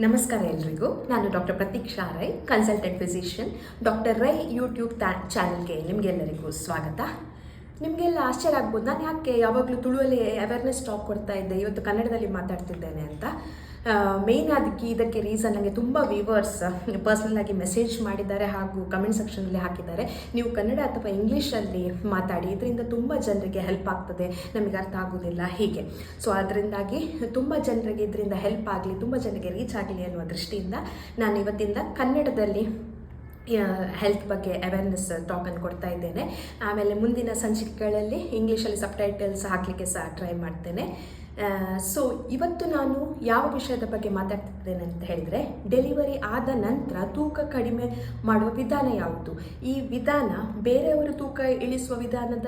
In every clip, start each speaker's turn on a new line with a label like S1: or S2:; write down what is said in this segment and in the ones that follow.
S1: ನಮಸ್ಕಾರ ಎಲ್ರಿಗೂ. ನಾನು doctor Prateeksha Rai, consultant physician. Doctor Rai YouTube ಚಾನಲ್ಗೆ ನಿಮಗೆಲ್ಲರಿಗೂ ಸ್ವಾಗತ. ನಿಮಗೆಲ್ಲ ಆಶ್ಚರ್ಯ ಆಗ್ಬೋದು, ನಾನು ಯಾಕೆ ಯಾವಾಗಲೂ ತುಳುವಲ್ಲಿ ಅವೇರ್ನೆಸ್ ಟಾಕ್ ಕೊಡ್ತಾ ಇದ್ದೆ, ಇವತ್ತು ಕನ್ನಡದಲ್ಲಿ ಮಾತಾಡ್ತಿದ್ದೇನೆ ಅಂತ. ಮೇಯ್ನ್ ಇದಕ್ಕೆ ರೀಸನ್, ನನಗೆ ತುಂಬ ವ್ಯೂವರ್ಸ್ ಪರ್ಸ್ನಲ್ ಆಗಿ ಮೆಸೇಜ್ ಮಾಡಿದ್ದಾರೆ ಹಾಗೂ ಕಮೆಂಟ್ ಸೆಕ್ಷನಲ್ಲಿ ಹಾಕಿದ್ದಾರೆ, ನೀವು ಕನ್ನಡ ಅಥವಾ ಇಂಗ್ಲೀಷಲ್ಲಿ ಮಾತಾಡಿ, ಇದರಿಂದ ತುಂಬ ಜನರಿಗೆ ಹೆಲ್ಪ್ ಆಗ್ತದೆ, ನಮಗೆ ಅರ್ಥ ಆಗೋದಿಲ್ಲ ಹೀಗೆ. ಸೊ ಅದರಿಂದಾಗಿ ತುಂಬ ಜನರಿಗೆ ಇದರಿಂದ ಹೆಲ್ಪ್ ಆಗಲಿ, ತುಂಬ ಜನರಿಗೆ ರೀಚ್ ಆಗಲಿ ಅನ್ನುವ ದೃಷ್ಟಿಯಿಂದ ನಾನು ಇವತ್ತಿಂದ ಕನ್ನಡದಲ್ಲಿ ಹೆಲ್ತ್ ಬಗ್ಗೆ ಅವೇರ್ನೆಸ್ ಟಾಕನ್ನು ಕೊಡ್ತಾ ಇದ್ದೇನೆ. ಆಮೇಲೆ ಮುಂದಿನ ಸಂಚಿಕೆಗಳಲ್ಲಿ ಇಂಗ್ಲೀಷಲ್ಲಿ ಸಬ್ಟೈಟಲ್ಸ್ ಹಾಕಲಿಕ್ಕೆ ಸಹ ಟ್ರೈ ಮಾಡ್ತೇನೆ. ಸೊ ಇವತ್ತು ನಾನು ಯಾವ ವಿಷಯದ ಬಗ್ಗೆ ಮಾತಾಡ್ತಿದ್ದೇನೆ ಅಂತ ಹೇಳಿದರೆ, ಡೆಲಿವರಿ ಆದ ನಂತರ ತೂಕ ಕಡಿಮೆ ಮಾಡುವ ವಿಧಾನ ಯಾವುದು, ಈ ವಿಧಾನ ಬೇರೆಯವರು ತೂಕ ಇಳಿಸುವ ವಿಧಾನದ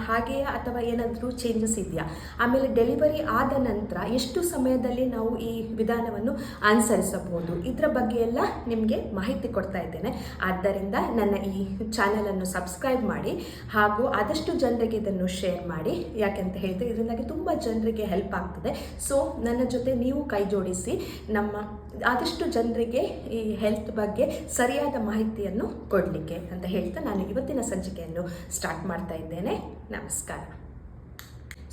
S1: ಹಾಗೆಯೇ ಅಥವಾ ಏನಾದರೂ ಚೇಂಜಸ್ ಇದೆಯಾ, ಆಮೇಲೆ ಡೆಲಿವರಿ ಆದ ನಂತರ ಎಷ್ಟು ಸಮಯದಲ್ಲಿ ನಾವು ಈ ವಿಧಾನವನ್ನು ಅನುಸರಿಸಬಹುದು, ಇದರ ಬಗ್ಗೆ ಎಲ್ಲ ನಿಮಗೆ ಮಾಹಿತಿ ಕೊಡ್ತಾ ಇದ್ದೇನೆ. ಆದ್ದರಿಂದ ನನ್ನ ಈ ಚಾನಲನ್ನು ಸಬ್ಸ್ಕ್ರೈಬ್ ಮಾಡಿ ಹಾಗೂ ಆದಷ್ಟು ಜನರಿಗೆ ಇದನ್ನು ಶೇರ್ ಮಾಡಿ. ಯಾಕೆಂತ ಹೇಳಿದರೆ ಇದರಿಂದಾಗಿ ತುಂಬ ಜನರಿಗೆ ಹೆಲ್ಪ್ ಆಗ್ತದೆ. ಸೊ ನನ್ನ ಜೊತೆ ನೀವು ಕೈ ಜೋಡಿಸಿ ನಮ್ಮ ಆದಷ್ಟು ಜನರಿಗೆ ಈ ಹೆಲ್ತ್ ಬಗ್ಗೆ ಸರಿಯಾದ ಮಾಹಿತಿಯನ್ನು ಕೊಡಲಿಕ್ಕೆ ಅಂತ ಹೇಳ್ತಾ ನಾನು ಇವತ್ತಿನ ಸಂಚಿಕೆಯನ್ನು ಸ್ಟಾರ್ಟ್ ಮಾಡ್ತಾ ಇದ್ದೇನೆ. ನಮಸ್ಕಾರ.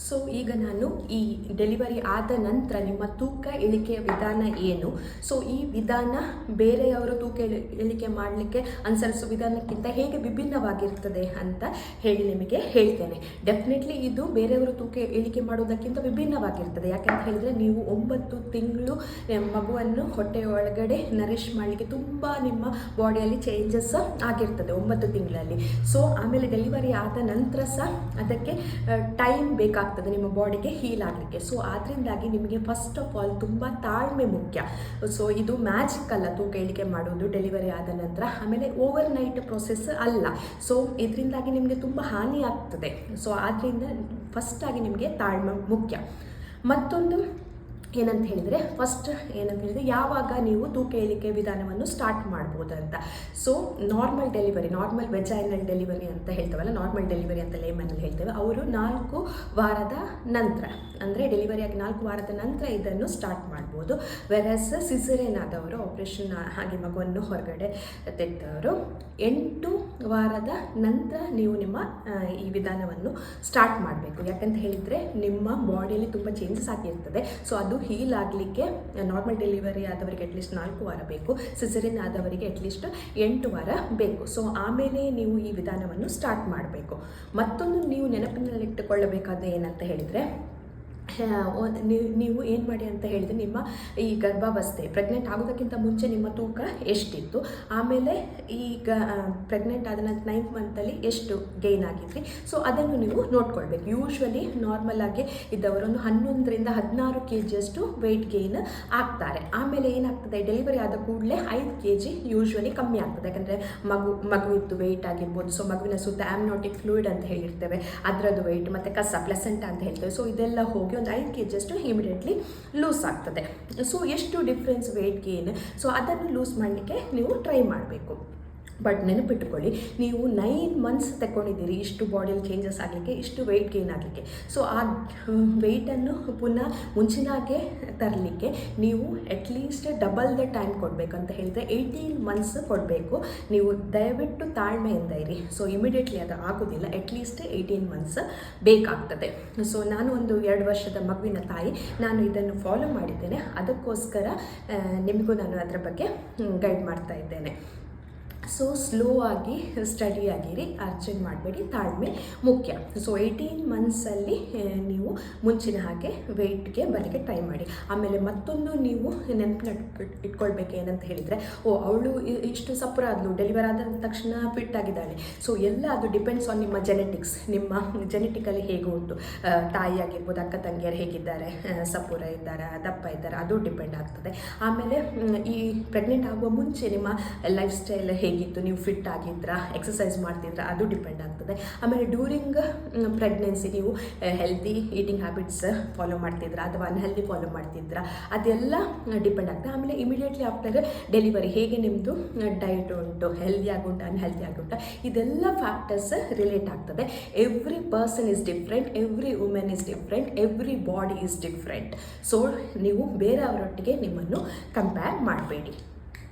S1: ಸೊ ಈಗ ನಾನು ಈ ಡೆಲಿವರಿ ಆದ ನಂತರ ನಿಮ್ಮ ತೂಕ ಇಳಿಕೆಯ ವಿಧಾನ ಏನು, ಸೊ ಈ ವಿಧಾನ ಬೇರೆಯವರು ತೂಕ ಇಳಿಕೆ ಮಾಡಲಿಕ್ಕೆ ಅನುಸರಿಸುವ ವಿಧಾನಕ್ಕಿಂತ ಹೇಗೆ ವಿಭಿನ್ನವಾಗಿರ್ತದೆ ಅಂತ ಹೇಳಿ ನಿಮಗೆ ಹೇಳ್ತೇನೆ. ಡೆಫಿನೆಟ್ಲಿ ಇದು ಬೇರೆಯವರು ತೂಕ ಇಳಿಕೆ ಮಾಡೋದಕ್ಕಿಂತ ವಿಭಿನ್ನವಾಗಿರ್ತದೆ. ಯಾಕಂತ ಹೇಳಿದರೆ ನೀವು 9 ತಿಂಗಳು ಮಗುವನ್ನು ಹೊಟ್ಟೆಯ ಒಳಗಡೆ ನರಿಶ್ ಮಾಡಲಿಕ್ಕೆ ತುಂಬ ನಿಮ್ಮ ಬಾಡಿಯಲ್ಲಿ ಚೇಂಜಸ್ ಆಗಿರ್ತದೆ 9 ತಿಂಗಳಲ್ಲಿ. ಸೊ ಆಮೇಲೆ ಡೆಲಿವರಿ ಆದ ನಂತರ ಸಹ ಅದಕ್ಕೆ ಟೈಮ್ ಬೇಕಾಗ್ತದೆ ನಿಮ್ಮ ಬಾಡಿಗೆ ಹೀಲ್ ಆಗಲಿಕ್ಕೆ. ಸೊ ಅದರಿಂದಾಗಿ ನಿಮಗೆ ಫಸ್ಟ್ ಆಫ್ ಆಲ್ ತುಂಬ ತಾಳ್ಮೆ ಮುಖ್ಯ. ಸೊ ಇದು ಮ್ಯಾಜಿಕ್ ಅಲ್ಲ ತೂಕ ಇಳಿಕೆ ಮಾಡೋದು ಡೆಲಿವರಿ ಆದ ನಂತರ, ಆಮೇಲೆ ಓವರ್ ನೈಟ್ ಪ್ರೊಸೆಸ್ ಅಲ್ಲ. ಸೊ ಇದರಿಂದಾಗಿ ನಿಮಗೆ ತುಂಬ ಹಾನಿ ಆಗ್ತದೆ. ಸೊ ಆದ್ದರಿಂದ ಫಸ್ಟಾಗಿ ನಿಮಗೆ ತಾಳ್ಮೆ ಮುಖ್ಯ. ಮತ್ತೊಂದು ಏನಂತ ಹೇಳಿದರೆ, ಫಸ್ಟ್ ಏನಂತ ಹೇಳಿದರೆ ಯಾವಾಗ ನೀವು ತೂಕ ಇಳಿಕೆ ವಿಧಾನವನ್ನು ಸ್ಟಾರ್ಟ್ ಮಾಡ್ಬೋದು ಅಂತ. So normal delivery, normal vaginal delivery ಅಂತ ಹೇಳ್ತೇವಲ್ಲ, ನಾರ್ಮಲ್ ಡೆಲಿವರಿ ಅಂತ ಲೇಮನಲ್ಲಿ ಹೇಳ್ತೇವೆ, ಅವರು 4 ವಾರದ ನಂತರ, ಅಂದರೆ ಡೆಲಿವರಿ ಆಗಿ 4 ವಾರದ ನಂತರ ಇದನ್ನು ಸ್ಟಾರ್ಟ್ ಮಾಡ್ಬೋದು. ವೆರಸ್ ಸಿಸೇರಿಯನ್ ಆದವರು, ಆಪ್ರೇಷನ್ ಆಗಿ ಮಗುವನ್ನು ಹೊರಗಡೆ ತೆಗೆದವರು 8 ವಾರದ ನಂತರ ನೀವು ನಿಮ್ಮ ಈ ವಿಧಾನವನ್ನು ಸ್ಟಾರ್ಟ್ ಮಾಡಬೇಕು. ಯಾಕಂತ ಹೇಳಿದರೆ ನಿಮ್ಮ ಬಾಡಿಯಲ್ಲಿ ತುಂಬ ಚೇಂಜಸ್ ಆಗಿರ್ತದೆ. ಸೊ ಅದು ಹೀಲ್ ಆಗಲಿಕ್ಕೆ ನಾರ್ಮಲ್ ಡೆಲಿವರಿ ಆದವರಿಗೆ ಅಟ್ಲೀಸ್ಟ್ 4 ವಾರ ಬೇಕು, ಸಿಸೇರಿಯನ್ ಆದವರಿಗೆ ಅಟ್ಲೀಸ್ಟ್ 8 ವಾರ ಬೇಕು. ಸೊ ಆಮೇಲೆ ನೀವು ಈ ವಿಧಾನವನ್ನು ಸ್ಟಾರ್ಟ್ ಮಾಡಬೇಕು. ಮತ್ತೊಂದು ನೀವು ನೆನಪಿನಲ್ಲಿಟ್ಟುಕೊಳ್ಳಬೇಕಾದ ಏನಂತ ಹೇಳಿದರೆ, ನೀವು ಏನು ಮಾಡಿ ಅಂತ ಹೇಳಿದರೆ, ನಿಮ್ಮ ಈ ಗರ್ಭಾವಸ್ಥೆ ಪ್ರೆಗ್ನೆಂಟ್ ಆಗೋದಕ್ಕಿಂತ ಮುಂಚೆ ನಿಮ್ಮ ತೂಕ ಎಷ್ಟಿತ್ತು, ಆಮೇಲೆ ಈಗ ಪ್ರೆಗ್ನೆಂಟ್ ಆದ ನಂತರ 9th ಮಂತಲ್ಲಿ ಎಷ್ಟು ಗೇನ್ ಆಗಿದ್ರಿ, ಸೊ ಅದನ್ನು ನೀವು ನೋಡ್ಕೊಳ್ಬೇಕು. ಯೂಶ್ವಲಿ ನಾರ್ಮಲ್ ಆಗಿ ಇದ್ದವರೊಂದು 11ರಿಂದ 16 kg ಅಷ್ಟು ವೆಯ್ಟ್ ಗೇನ್ ಆಗ್ತಾರೆ. ಆಮೇಲೆ ಏನಾಗ್ತದೆ, ಡೆಲಿವರಿ ಆದ ಕೂಡಲೇ 5 kg ಯೂಶ್ವಲಿ ಕಮ್ಮಿ ಆಗ್ತದೆ. ಯಾಕಂದರೆ ಮಗುವಿದ್ದು ವೆಯ್ಟ್ ಆಗಿರ್ಬೋದು, ಸೊ ಮಗುವಿನ ಸುತ್ತ ಆಮ್ನೋಟಿಕ್ ಫ್ಲೂಯಿಡ್ ಅಂತ ಹೇಳಿರ್ತೇವೆ, ಅದರದ್ದು ವೆಯ್ಟ್, ಮತ್ತು ಕಸ ಪ್ಲೆಸೆಂಟಾ ಅಂತ ಹೇಳ್ತೇವೆ. ಸೊ ಇದೆಲ್ಲ ಹೋಗಿ ಒಂದು 5 kg ಅಷ್ಟು ಇಮಿಡಿಯೇಟ್ಲಿ ಲೂಸ್ ಆಗ್ತದೆ. ಸೊ ಎಷ್ಟು ಡಿಫ್ರೆನ್ಸ್ ವೆಯ್ಟ್ ಗೇನ್, ಸೊ ಅದನ್ನು ಲೂಸ್ ಮಾಡಲಿಕ್ಕೆ ನೀವು ಟ್ರೈ ಮಾಡಬೇಕು. ಬಟ್ ನೆನಪಿಟ್ಟುಕೊಳ್ಳಿ, ನೀವು 9 ಮಂತ್ಸ್ ತಗೊಂಡಿದ್ದೀರಿ ಇಷ್ಟು ಬಾಡಿಯಲ್ಲಿ ಚೇಂಜಸ್ ಆಗಲಿಕ್ಕೆ, ಇಷ್ಟು ವೆಯ್ಟ್ ಗೇನ್ ಆಗಲಿಕ್ಕೆ. ಸೊ ಆ ವೆಯ್ಟನ್ನು ಪುನಃ ಮುಂಚಿನಾಗೆ ತರಲಿಕ್ಕೆ ನೀವು ಅಟ್ಲೀಸ್ಟ್ ಡಬಲ್ ದ ಟೈಮ್ ಕೊಡಬೇಕು. ಅಂತ ಹೇಳಿದರೆ 18 ಮಂತ್ಸ್ ಕೊಡಬೇಕು. ನೀವು ದಯವಿಟ್ಟು ತಾಳ್ಮೆಯಿಂದ ಇರಿ. ಸೊ ಇಮಿಡಿಯೇಟ್ಲಿ ಅದು ಆಗೋದಿಲ್ಲ, ಅಟ್ಲೀಸ್ಟ್ 18 ಮಂತ್ಸ್ ಬೇಕಾಗ್ತದೆ. ಸೊ ನಾನು ಒಂದು 2 ವರ್ಷದ ಮಗುವಿನ ತಾಯಿ, ನಾನು ಇದನ್ನು ಫಾಲೋ ಮಾಡಿದ್ದೇನೆ. ಅದಕ್ಕೋಸ್ಕರ ನಿಮಗೂ ನಾನು ಅದರ ಬಗ್ಗೆ ಗೈಡ್ ಮಾಡ್ತಾ ಇದ್ದೇನೆ. ಸೊ ಸ್ಲೋ ಆಗಿ ಸ್ಟಡಿ ಆಗಿರಿ, ಅರ್ಜೆಂಟ್ ಮಾಡಬೇಡಿ, ತಾಳ್ಮೆ ಮುಖ್ಯ. ಸೊ 18 ಮಂತ್ಸಲ್ಲಿ ನೀವು ಮುಂಚಿನ ಹಾಗೆ ವೆಯ್ಟ್ಗೆ ಬರೋಕ್ಕೆ ಟ್ರೈ ಮಾಡಿ. ಆಮೇಲೆ ಮತ್ತೊಂದು ನೀವು ನೆನಪಿನ ಇಟ್ಕೊಳ್ಬೇಕು ಏನಂತ ಹೇಳಿದರೆ, ಅವಳು ಇಷ್ಟು ಸಪುರ ಆದಳು, ಡೆಲಿವರ್ ಆದ ತಕ್ಷಣ ಫಿಟ್ ಆಗಿದ್ದಾಳೆ. ಸೊ ಎಲ್ಲ ಅದು ಡಿಪೆಂಡ್ಸ್ ಆನ್ ನಿಮ್ಮ ಜೆನೆಟಿಕ್ಸ್, ನಿಮ್ಮ ಜೆನೆಟಿಕಲ್ಲಿ ಹೇಗೆ ಉಂಟು, ತಾಯಿ ಆಗಿರ್ಬೋದು, ಅಕ್ಕ ತಂಗಿಯರು ಹೇಗಿದ್ದಾರೆ, ಸಪುರ ಇದ್ದಾರೆ, ದಪ್ಪ ಇದ್ದಾರೆ, ಅದು ಡಿಪೆಂಡ್ ಆಗ್ತದೆ. ಆಮೇಲೆ ಈ ಪ್ರೆಗ್ನೆಂಟ್ ಆಗುವ ಮುಂಚೆ ನಿಮ್ಮ ಲೈಫ್ ಸ್ಟೈಲ್ ಹೇಗೆ ಹೇಗಿತ್ತು, ನೀವು ಫಿಟ್ ಆಗಿದ್ರಾ, ಎಕ್ಸಸೈಸ್ ಮಾಡ್ತಿದ್ರಾ, ಅದು ಡಿಪೆಂಡ್ ಆಗ್ತದೆ. ಆಮೇಲೆ ಡ್ಯೂರಿಂಗ್ ಪ್ರೆಗ್ನೆನ್ಸಿ ನೀವು ಹೆಲ್ದಿ ಈಟಿಂಗ್ ಹ್ಯಾಬಿಟ್ಸ್ ಫಾಲೋ ಮಾಡ್ತಿದ್ರಾ ಅಥವಾ ಅನ್ಹೆಲ್ದಿ ಫಾಲೋ ಮಾಡ್ತಿದ್ರಾ, ಅದೆಲ್ಲ ಡಿಪೆಂಡ್ ಆಗ್ತದೆ. ಆಮೇಲೆ ಇಮಿಡಿಯೇಟ್ಲಿ ಆಫ್ಟರ್ ಡೆಲಿವರಿ ಹೇಗೆ ನಿಮ್ಮದು ಡಯಟ್ ಉಂಟು, ಹೆಲ್ದಿ ಆಗುಂಟು ಅನ್ಹೆಲ್ದಿ ಆಗುಂಟು, ಇದೆಲ್ಲ ಫ್ಯಾಕ್ಟರ್ಸ್ ರಿಲೇಟ್ ಆಗ್ತದೆ. Every person is different, every women is different, every body is different. So ನೀವು ಬೇರೆಯವರೊಟ್ಟಿಗೆ ನಿಮ್ಮನ್ನು ಕಂಪೇರ್ ಮಾಡಬೇಡಿ.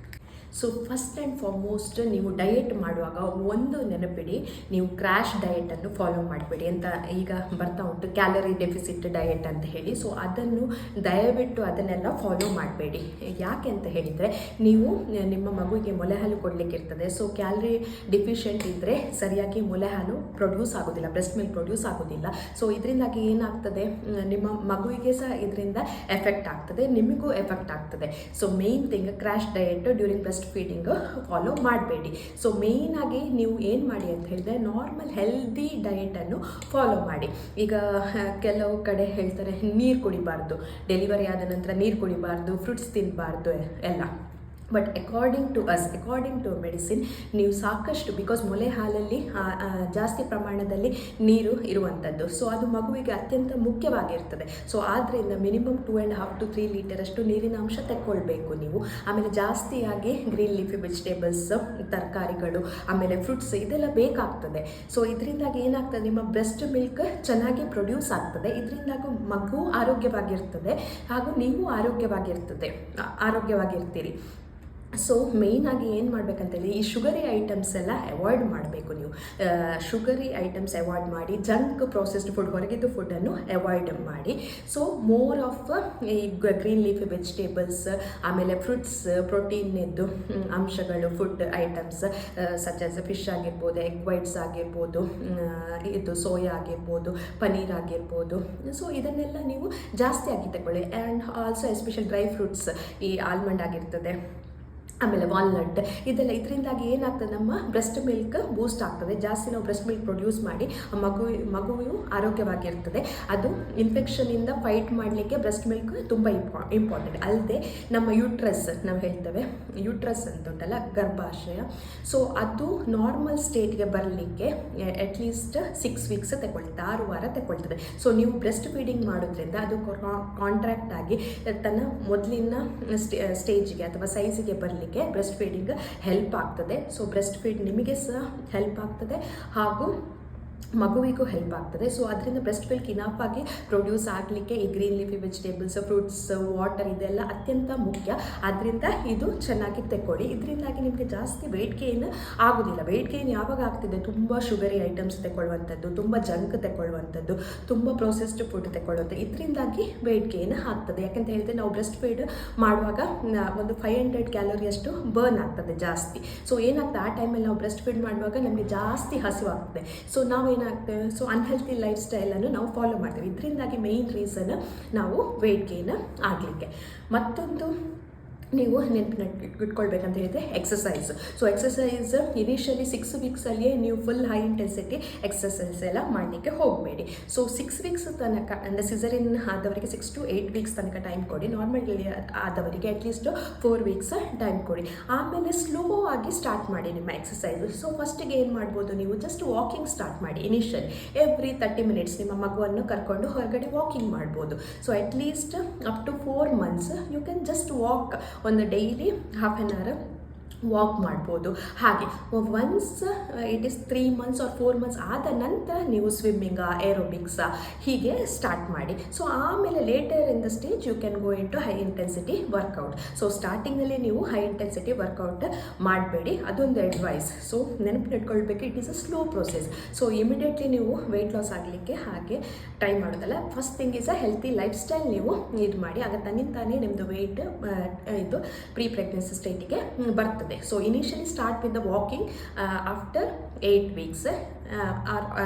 S1: ಸೊ ಫಸ್ಟ್ ಆ್ಯಂಡ್ ಫಾರ್ಮೋಸ್ಟ್ ನೀವು ಡಯಟ್ ಮಾಡುವಾಗ ಒಂದು ನೆನಪಿಡಿ, ನೀವು ಕ್ರ್ಯಾಶ್ ಡಯಟನ್ನು ಫಾಲೋ ಮಾಡಬೇಡಿ. ಅಂತ ಈಗ ಬರ್ತಾ ಉಂಟು ಕ್ಯಾಲರಿ ಡೆಫಿಸಿಟ್ ಡಯಟ್ ಅಂತ ಹೇಳಿ. ಸೊ ಅದನ್ನು ದಯವಿಟ್ಟು ಅದನ್ನೆಲ್ಲ ಫಾಲೋ ಮಾಡಬೇಡಿ. ಯಾಕೆ ಅಂತ ಹೇಳಿದರೆ, ನೀವು ನಿಮ್ಮ ಮಗುವಿಗೆ ಮೊಲೆಹಾಲು ಕೊಡಲಿಕ್ಕೆ ಇರ್ತದೆ. ಸೊ ಕ್ಯಾಲರಿ ಡಿಫಿಷಿಯೆಂಟ್ ಇದ್ದರೆ ಸರಿಯಾಗಿ ಮೊಲೆಹಾಲು ಪ್ರೊಡ್ಯೂಸ್ ಆಗೋದಿಲ್ಲ, ಬ್ರೆಸ್ಟ್ ಮಿಲ್ಕ್ ಪ್ರೊಡ್ಯೂಸ್ ಆಗೋದಿಲ್ಲ. ಸೊ ಇದರಿಂದಾಗಿ ಏನಾಗ್ತದೆ, ನಿಮ್ಮ ಮಗುವಿಗೆ ಸಹ ಇದರಿಂದ ಎಫೆಕ್ಟ್ ಆಗ್ತದೆ, ನಿಮಗೂ ಎಫೆಕ್ಟ್ ಆಗ್ತದೆ. So main thing crash diet during breast feeding follow ಮಾಡಬೇಡಿ. ಸೊ ಮೇಯ್ನಾಗಿ ನೀವು ಏನು ಮಾಡಿ ಅಂತ ಹೇಳಿದರೆ, ನಾರ್ಮಲ್ ಹೆಲ್ದಿ ಡಯಟನ್ನು ಫಾಲೋ ಮಾಡಿ. ಈಗ ಕೆಲವು ಕಡೆ ಹೇಳ್ತಾರೆ ನೀರು ಕುಡಿಬಾರ್ದು, ಡೆಲಿವರಿ ಆದ ನಂತರ ನೀರು ಕುಡಿಬಾರ್ದು, ಫ್ರೂಟ್ಸ್ ತಿನ್ನಬಾರ್ದು ಎಲ್ಲ. ಬಟ್ ಅಕಾರ್ಡಿಂಗ್ ಟು ಮೆಡಿಸಿನ್ ನೀವು ಸಾಕಷ್ಟು, ಬಿಕಾಸ್ ಮೊಲೆ ಹಾಲಲ್ಲಿ ಜಾಸ್ತಿ ಪ್ರಮಾಣದಲ್ಲಿ ನೀರು ಇರುವಂಥದ್ದು. ಸೊ ಅದು ಮಗುವಿಗೆ ಅತ್ಯಂತ ಮುಖ್ಯವಾಗಿರ್ತದೆ. ಸೊ ಆದ್ದರಿಂದ ಮಿನಿಮಮ್ 2.5 to 3 ಲೀಟರಷ್ಟು ನೀರಿನ ಅಂಶ ತೆಕ್ಕೊಳ್ಬೇಕು ನೀವು. ಆಮೇಲೆ ಜಾಸ್ತಿಯಾಗಿ ಗ್ರೀನ್ ಲೀಫಿ ವೆಜಿಟೇಬಲ್ಸ್, ತರಕಾರಿಗಳು, ಆಮೇಲೆ ಫ್ರೂಟ್ಸ್ ಇದೆಲ್ಲ ಬೇಕಾಗ್ತದೆ. ಸೊ ಇದರಿಂದಾಗಿ ಏನಾಗ್ತದೆ, ನಿಮ್ಮ ಬ್ರೆಸ್ಟ್ ಮಿಲ್ಕ್ ಚೆನ್ನಾಗಿ ಪ್ರೊಡ್ಯೂಸ್ ಆಗ್ತದೆ. ಇದರಿಂದಾಗಿ ಮಗು ಆರೋಗ್ಯವಾಗಿರ್ತದೆ ಹಾಗೂ ನೀವು ಆರೋಗ್ಯವಾಗಿರ್ತೀರಿ. ಸೊ ಮೇಯ್ನಾಗಿ ಏನು ಮಾಡಬೇಕಂತೇಳಿ, ಈ ಶುಗರಿ ಐಟಮ್ಸ್ ಎಲ್ಲ ಅವಾಯ್ಡ್ ಮಾಡಬೇಕು. ನೀವು ಶುಗರಿ ಐಟಮ್ಸ್ ಅವಾಯ್ಡ್ ಮಾಡಿ, ಜಂಕ್ ಪ್ರೊಸೆಸ್ಡ್ ಫುಡ್, ಹೊರಗಿದ್ದು ಫುಡ್ಡನ್ನು ಅವಾಯ್ಡ್ ಮಾಡಿ. ಸೊ ಮೋರ್ ಆಫ್ ಈ ಗ್ರೀನ್ ಲೀಫಿ ವೆಜಿಟೇಬಲ್ಸ್, ಆಮೇಲೆ ಫ್ರೂಟ್ಸ್, ಪ್ರೋಟೀನ್ದು ಅಂಶಗಳು, food items such as fish ಆಗಿರ್ಬೋದು, ಎಗ್ ವೈಟ್ಸ್ ಆಗಿರ್ಬೋದು, ಇದು ಸೋಯಾ ಆಗಿರ್ಬೋದು, ಪನೀರ್ ಆಗಿರ್ಬೋದು. ಸೊ ಇದನ್ನೆಲ್ಲ ನೀವು ಜಾಸ್ತಿಯಾಗಿ ತಗೊಳ್ಳಿ. And also special dry fruits, ಈ ಆಲ್ಮಂಡ್ ಆಗಿರ್ತದೆ, ಆಮೇಲೆ ವಾಲ್ನಟ್, ಇದರಿಂದಾಗಿ ಏನಾಗ್ತದೆ, ನಮ್ಮ ಬ್ರೆಸ್ಟ್ ಮಿಲ್ಕ್ ಬೂಸ್ಟ್ ಆಗ್ತದೆ. ಜಾಸ್ತಿ ನಾವು ಬ್ರೆಸ್ಟ್ ಮಿಲ್ಕ್ ಪ್ರೊಡ್ಯೂಸ್ ಮಾಡಿ ಮಗುವು ಆರೋಗ್ಯವಾಗಿರ್ತದೆ. ಅದು ಇನ್ಫೆಕ್ಷನಿಂದ ಫೈಟ್ ಮಾಡಲಿಕ್ಕೆ ಬ್ರೆಸ್ಟ್ ಮಿಲ್ಕ್ ತುಂಬ ಇಂಪಾರ್ಟೆಂಟ್. ಅಲ್ಲದೆ ನಮ್ಮ ಯೂಟ್ರಸ್, ನಾವು ಹೇಳ್ತೇವೆ ಯೂಟ್ರಸ್ ಅಂತ ಉಂಟಲ್ಲ, ಗರ್ಭಾಶಯ, ಸೊ ಅದು ನಾರ್ಮಲ್ ಸ್ಟೇಟ್ಗೆ ಬರಲಿಕ್ಕೆ ಅಟ್ಲೀಸ್ಟ್ 6 ವೀಕ್ಸ್ ತಗೊಳ್ತದೆ, 6 ವಾರ ತಗೊಳ್ತದೆ. ಸೊ ನೀವು ಬ್ರೆಸ್ಟ್ ಫೀಡಿಂಗ್ ಮಾಡೋದ್ರಿಂದ ಅದು ಕಾಂಟ್ರಾಕ್ಟ್ ಆಗಿ ತನ್ನ ಮೊದಲಿನ ಸ್ಟೇಜ್ಗೆ ಅಥವಾ ಸೈಜಿಗೆ ಬರಲಿಕ್ಕೆ ಬ್ರೆಸ್ಟ್ ಫೀಡಿಂಗ್ ಹೆಲ್ಪ್ ಆಗ್ತದೆ. ಸೊ ಬ್ರೆಸ್ಟ್ ಫೀಡ್ ನಿಮಗೆ ಸಹ ಹೆಲ್ಪ್ ಆಗ್ತದೆ ಹಾಗೂ ಮಗುವಿಗೂ ಹೆಲ್ಪ್ ಆಗ್ತದೆ. ಸೊ ಅದರಿಂದ ಬ್ರೆಸ್ಟ್ ಮಿಲ್ಕ್ ಇನಫ್ ಆಗಿ ಪ್ರೊಡ್ಯೂಸ್ ಆಗಲಿಕ್ಕೆ ಈ green leafy vegetables, fruits, water ಇದೆಲ್ಲ ಅತ್ಯಂತ ಮುಖ್ಯ. ಆದ್ದರಿಂದ ಇದು ಚೆನ್ನಾಗಿ ತೆಕ್ಕೊಳ್ಳಿ. ಇದರಿಂದಾಗಿ ನಿಮಗೆ ಜಾಸ್ತಿ ವೆಯ್ಟ್ ಗೇನ್ ಆಗೋದಿಲ್ಲ. ವೆಯ್ಟ್ ಗೇನ್ ಯಾವಾಗ ಆಗ್ತಿದೆ, ತುಂಬ ಶುಗರಿ ಐಟಮ್ಸ್ ತೆಗೊಳ್ಳುವಂಥದ್ದು, ತುಂಬ ಜಂಕ್ ತೆಗೊಳ್ಳುವಂಥದ್ದು, ತುಂಬ ಪ್ರೊಸೆಸ್ಡ್ ಫುಡ್ ತೆಗೊಳ್ಳುವಂಥದ್ದು, ಇದರಿಂದಾಗಿ ವೆಯ್ಟ್ ಗೇನ್ ಆಗ್ತದೆ. ಯಾಕಂತ ಹೇಳಿದ್ರೆ ನಾವು ಬ್ರೆಸ್ಟ್ ಫೀಡ್ ಮಾಡುವಾಗ ಒಂದು 500 ಕ್ಯಾಲೋರಿಯಷ್ಟು ಬರ್ನ್ ಆಗ್ತದೆ ಜಾಸ್ತಿ. ಸೊ ಏನಾಗ್ತದೆ, ಆ ಟೈಮಲ್ಲಿ ನಾವು ಬ್ರೆಸ್ಟ್ ಫೀಡ್ ಮಾಡುವಾಗ ನಮಗೆ ಜಾಸ್ತಿ ಹಸಿವಾಗ್ತದೆ. ಸೊ ನಾವೇನಾಗ್ತದೆ, ಸೊ ಅನ್ಹೆಲ್ತಿ ಲೈಫ್ ಸ್ಟೈಲನ್ನು ನಾವು ಫಾಲೋ ಮಾಡ್ತೀವಿ. ಇದರಿಂದಾಗಿ ಮೇಯ್ನ್ ರೀಸನ್ ನಾವು ವೆಯ್ಟ್ ಗೇನ್ ಆಗಲಿಕ್ಕೆ. ಮತ್ತೊಂದು ನೀವು ಇಟ್ಕೊಳ್ಬೇಕಂತ ಹೇಳಿದರೆ ಎಕ್ಸಸೈಸ್. ಸೊ ಎಕ್ಸಸೈಸ್ ಇನಿಷಿಯಲಿ 6 ವೀಕ್ಸಲ್ಲಿಯೇ ನೀವು ಫುಲ್ ಹೈ ಇಂಟೆನ್ಸಿಟಿ ಎಕ್ಸಸೈಸ್ ಎಲ್ಲ ಮಾಡಲಿಕ್ಕೆ ಹೋಗಬೇಡಿ. ಸೊ 6 ವೀಕ್ಸ್ ತನಕ, ಅಂದರೆ ಸಿಸರಿನ್ ಆದವರಿಗೆ 6 to 8 ವೀಕ್ಸ್ ತನಕ ಟೈಮ್ ಕೊಡಿ. ನಾರ್ಮಲ್ ಆದವರಿಗೆ ಅಟ್ಲೀಸ್ಟ್ 4 ವೀಕ್ಸ್ ಟೈಮ್ ಕೊಡಿ. ಆಮೇಲೆ ಸ್ಲೋ ಆಗಿ ಸ್ಟಾರ್ಟ್ ಮಾಡಿ ನಿಮ್ಮ ಎಕ್ಸಸೈಸ್. ಸೊ ಫಸ್ಟಿಗೆ ಏನು ಮಾಡ್ಬೋದು, ನೀವು ಜಸ್ಟ್ ವಾಕಿಂಗ್ ಸ್ಟಾರ್ಟ್ ಮಾಡಿ. ಇನಿಷಿಯಲ್ ಎವ್ರಿ 30 ಮಿನಿಟ್ಸ್ ನಿಮ್ಮ ಮಗುವನ್ನು ಕರ್ಕೊಂಡು ಹೊರಗಡೆ ವಾಕಿಂಗ್ ಮಾಡ್ಬೋದು. So at least up to 4 months you can just walk. ಒಂದು daily half an hour walk ಮಾಡ್ಬೋದು. ಹಾಗೆ once it is 3 months or 4 months ಆದ ನಂತರ ನೀವು ಸ್ವಿಮ್ಮಿಂಗಾ, ಏರೋಬಿಕ್ಸ ಹೀಗೆ ಸ್ಟಾರ್ಟ್ ಮಾಡಿ. ಸೊ ಆಮೇಲೆ later in the stage you can go into high intensity workout. So ಸ್ಟಾರ್ಟಿಂಗಲ್ಲಿ ನೀವು ಹೈ ಇಂಟೆನ್ಸಿಟಿ ವರ್ಕೌಟ್ ಮಾಡಬೇಡಿ, ಅದೊಂದು ಅಡ್ವೈಸ್. ಸೊ ನೆನಪಿಟ್ಕೊಳ್ಬೇಕು, it is a slow process. So immediately ನೀವು ವೆಯ್ಟ್ ಲಾಸ್ ಆಗಲಿಕ್ಕೆ ಹಾಗೆ ಟ್ರೈ ಮಾಡೋದಲ್ಲ. First thing is a healthy lifestyle ನೀವು ಇದು ಮಾಡಿ, ಆಗ ತನ್ನಿಂತಾನೇ ನಿಮ್ಮದು ವೆಯ್ಟ್ ಇದು ಪ್ರೀ ಪ್ರೆಗ್ನೆನ್ಸಿ ಸ್ಟೇಟಿಗೆ ಬರ್ತದೆ. So initially start with the walking after 8 weeks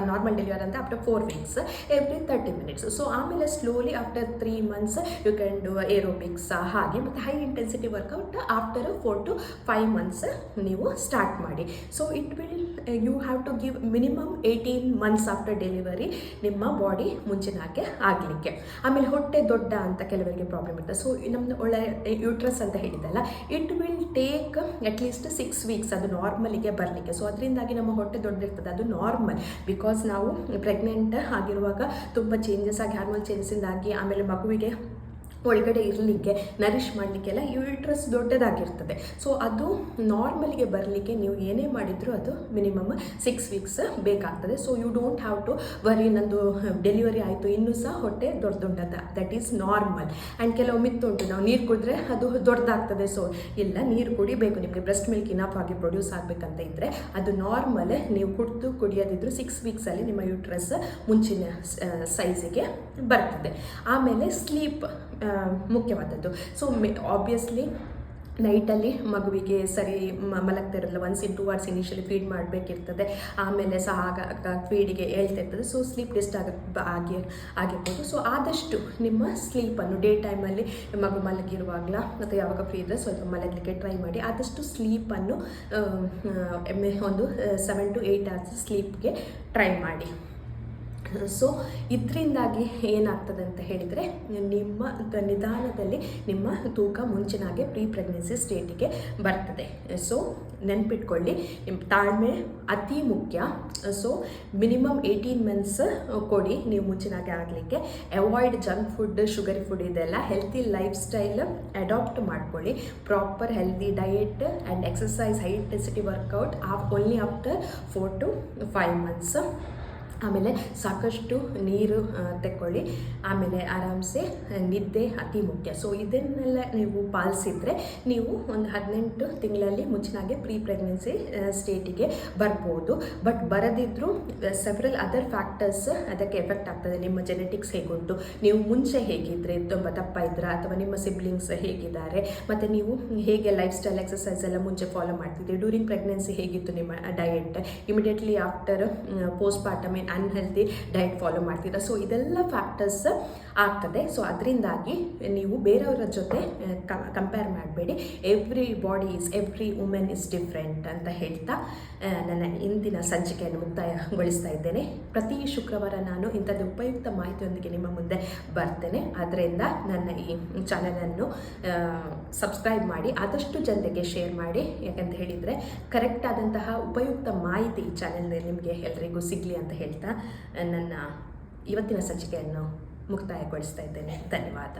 S1: normal delivery ಅಂದರೆ after 4 weeks every 30 minutes. So ಆಮೇಲೆ slowly after 3 months you can do aerobics ಹಾಗೆ ಮತ್ತು high intensity workout after 4 to 5 months ನೀವು start ಮಾಡಿ. So it will you have to give minimum 18 months after delivery ನಿಮ್ಮ body ಮುಂಚಿನ ಹಾಗೆ ಆಗಲಿಕ್ಕೆ. ಆಮೇಲೆ ಹೊಟ್ಟೆ ದೊಡ್ಡ ಅಂತ ಕೆಲವರಿಗೆ ಪ್ರಾಬ್ಲಮ್ ಇರ್ತದೆ. ಸೊ ನಮ್ಮದು ಒಳ್ಳೆ ಯೂಟ್ರಸ್ ಅಂತ ಹೇಳಿದಲ್ಲ, it will take at least 6 weeks ಅದು ನಾರ್ಮಲಿಗೆ ಬರಲಿಕ್ಕೆ. ಸೊ ಅದರಿಂದಾಗಿ ನಮ್ಮ ಹೊಟ್ಟೆ ದೊಡ್ಡದಿರ್ತದೆ, ಅದು ನಾರ್ಮಲ್. ಬಿಕಾಸ್ ನಾವು ಪ್ರೆಗ್ನೆಂಟ್ ಆಗಿರುವಾಗ ತುಂಬ ಚೇಂಜಸ್ ಆಗಿ ಹಾರ್ಮೋನ್ ಚೇಂಜಸ್ಸಿಂದಾಗಿ ಆಮೇಲೆ ಮಗುವಿಗೆ ಒಳಗಡೆ ಇರಲಿಕ್ಕೆ ನರಿಷ್ ಮಾಡಲಿಕ್ಕೆಲ್ಲ ಯೂಟ್ರಸ್ ದೊಡ್ಡದಾಗಿರ್ತದೆ. ಸೊ ಅದು ನಾರ್ಮಲ್ಗೆ ಬರಲಿಕ್ಕೆ ನೀವು ಏನೇ ಮಾಡಿದರೂ ಅದು ಮಿನಿಮಮ್ 6 ವೀಕ್ಸ್ ಬೇಕಾಗ್ತದೆ. So you don't have to worry ನಂದು ಡೆಲಿವರಿ ಆಯಿತು ಇನ್ನೂ ಸಹ ಹೊಟ್ಟೆ ದೊಡ್ಡದುಂಟದ, ದಟ್ ಈಸ್ ನಾರ್ಮಲ್. ಆ್ಯಂಡ್ ಕೆಲವು ಮಿತ್ತು ಉಂಟು, ನಾವು ನೀರು ಕುಡಿದ್ರೆ ಅದು ದೊಡ್ಡದಾಗ್ತದೆ. ಸೊ ಇಲ್ಲ, ನೀರು ಕುಡಿಬೇಕು. ನಿಮಗೆ ಬ್ರೆಸ್ಟ್ ಮಿಲ್ಕ್ ಇನಫ್ ಆಗಿ ಪ್ರೊಡ್ಯೂಸ್ ಆಗಬೇಕಂತ ಇದ್ದರೆ ಅದು ನಾರ್ಮಲ್. ನೀವು ಕುಡಿಯೋದಿದ್ರು 6 ವೀಕ್ಸಲ್ಲಿ ನಿಮ್ಮ ಯೂಟ್ರಸ್ ಮುಂಚಿನ ಸೈಜಿಗೆ ಬರ್ತದೆ. ಆಮೇಲೆ ಸ್ಲೀಪ್ ಮುಖ್ಯವಾದದ್ದು. ಸೊ ಆಬ್ವಿಯಸ್ಲಿ ನೈಟಲ್ಲಿ ಮಗುವಿಗೆ ಸರಿ ಮಲಗ್ತಿರಲ್ಲ, 1 to 2 hours ಇನಿಷಿಯಲಿ ಫೀಡ್ ಮಾಡಬೇಕಿರ್ತದೆ. ಆಮೇಲೆ ಸಹ ಫೀಡಿಗೆ ಹೇಳ್ತಿರ್ತದೆ. ಸೊ ಸ್ಲೀಪ್ ಡಿಸ್ಟರ್ಬ್ ಆಗಿರ್ಬೋದು. ಸೊ ಆದಷ್ಟು ನಿಮ್ಮ ಸ್ಲೀಪನ್ನು ಡೇ ಟೈಮಲ್ಲಿ ಮಗು ಮಲಗಿರುವಾಗಲ ಮತ್ತು ಯಾವಾಗ ಫ್ರೀ ಇದ್ದರೆ ಸ್ವಲ್ಪ ಮಲಗಲಿಕ್ಕೆ ಟ್ರೈ ಮಾಡಿ. ಆದಷ್ಟು ಸ್ಲೀಪನ್ನು ಒಂದು 7 to 8 hours ಸ್ಲೀಪ್ಗೆ ಟ್ರೈ ಮಾಡಿ. ಸೊ ಇದರಿಂದಾಗಿ ಏನಾಗ್ತದೆ ಅಂತ ಹೇಳಿದರೆ ನಿಮ್ಮ ನಿಧಾನದಲ್ಲಿ ನಿಮ್ಮ ತೂಕ ಮುಂಚಿನಾಗೆ ಪ್ರೀ ಪ್ರೆಗ್ನೆನ್ಸಿ ಸ್ಟೇಟಿಗೆ ಬರ್ತದೆ. ಸೊ ನೆನ್ಪಿಟ್ಕೊಳ್ಳಿ, ನಿಮ್ಮ ತಾಳ್ಮೆ ಅತಿ ಮುಖ್ಯ. ಸೊ ಮಿನಿಮಮ್ 18 ಮಂತ್ಸ್ ಕೊಡಿ ನೀವು ಮುಂಚಿನಾಗೆ ಆಗಲಿಕ್ಕೆ. Avoid junk food, sugary food, ಇದೆಲ್ಲ ಹೆಲ್ತಿ ಲೈಫ್ ಸ್ಟೈಲ್ ಅಡಾಪ್ಟ್ ಮಾಡ್ಕೊಳ್ಳಿ. Proper healthy diet and exercise, high intensity workout only after 4 to 5 months. ಆಮೇಲೆ ಸಾಕಷ್ಟು ನೀರು ತೆಕ್ಕೊಳ್ಳಿ. ಆಮೇಲೆ ಆರಾಮ್ಸೆ ನಿದ್ದೆ ಅತಿ ಮುಖ್ಯ. ಸೊ ಇದನ್ನೆಲ್ಲ ನೀವು ಪಾಲಿಸಿದರೆ ನೀವು ಒಂದು 18 ತಿಂಗಳಲ್ಲಿ ಮುಂಚಿನಾಗೆ ಪ್ರೀ ಪ್ರೆಗ್ನೆನ್ಸಿ ಸ್ಟೇಟಿಗೆ ಬರ್ಬೋದು. ಬಟ್ ಬರದಿದ್ದರೂ ಸೆವ್ರಲ್ ಅದರ್ ಫ್ಯಾಕ್ಟರ್ಸ್ ಅದಕ್ಕೆ ಎಫೆಕ್ಟ್ ಆಗ್ತದೆ. ನಿಮ್ಮ ಜೆನೆಟಿಕ್ಸ್ ಹೇಗುಂಟು, ನೀವು ಮುಂಚೆ ಹೇಗಿದ್ದರೆ, ತುಂಬ ದಪ್ಪ ಇದ್ರಾ, ಅಥವಾ ನಿಮ್ಮ ಸಿಬ್ಲಿಂಗ್ಸ್ ಹೇಗಿದ್ದಾರೆ, ಮತ್ತು ನೀವು ಹೇಗೆ ಲೈಫ್ ಸ್ಟೈಲ್ ಎಕ್ಸಸೈಸ್ ಎಲ್ಲ ಮುಂಚೆ ಫಾಲೋ ಮಾಡ್ತಿದ್ದೀರಿ, ಡ್ಯೂರಿಂಗ್ ಪ್ರೆಗ್ನೆನ್ಸಿ ಹೇಗಿತ್ತು ನಿಮ್ಮ diet, immediately after post partum unhealthy diet follow ಮಾಡ್ತೀರಾ. ಸೊ ಇದೆಲ್ಲ ಫ್ಯಾಕ್ಟರ್ಸ್ ಆಗ್ತದೆ. ಸೊ ಅದರಿಂದಾಗಿ ನೀವು ಬೇರೆಯವರ ಜೊತೆ ಕಂಪೇರ್ ಮಾಡಬೇಡಿ. ಎವ್ರಿ ವುಮೆನ್ ಇಸ್ ಡಿಫ್ರೆಂಟ್ ಅಂತ ಹೇಳ್ತಾ ನನ್ನ ಇಂದಿನ ಸಂಚಿಕೆಯನ್ನು ಮುಕ್ತಾಯಗೊಳಿಸ್ತಾ ಇದ್ದೇನೆ. ಪ್ರತಿ ಶುಕ್ರವಾರ ನಾನು ಇಂಥದ್ದು ಉಪಯುಕ್ತ ಮಾಹಿತಿಯೊಂದಿಗೆ ನಿಮ್ಮ ಮುಂದೆ ಬರ್ತೇನೆ. ಆದ್ದರಿಂದ ನನ್ನ ಈ ಚಾನಲನ್ನು ಸಬ್ಸ್ಕ್ರೈಬ್ ಮಾಡಿ, ಆದಷ್ಟು ಜನರಿಗೆ ಶೇರ್ ಮಾಡಿ. ಯಾಕಂತ ಹೇಳಿದರೆ ಕರೆಕ್ಟ್ ಆದಂತಹ ಉಪಯುಕ್ತ ಮಾಹಿತಿ ಈ ಚಾನೆಲ್ನಲ್ಲಿ ನಿಮಗೆ ಎಲ್ಲರಿಗೂ ಸಿಗಲಿ ಅಂತ ಹೇಳ್ತಾ ನನ್ನ ಇವತ್ತಿನ ಸಂಚಿಕೆಯನ್ನು ಮುಕ್ತಾಯಗೊಳಿಸ್ತಾ ಇದ್ದೇನೆ. ಧನ್ಯವಾದ.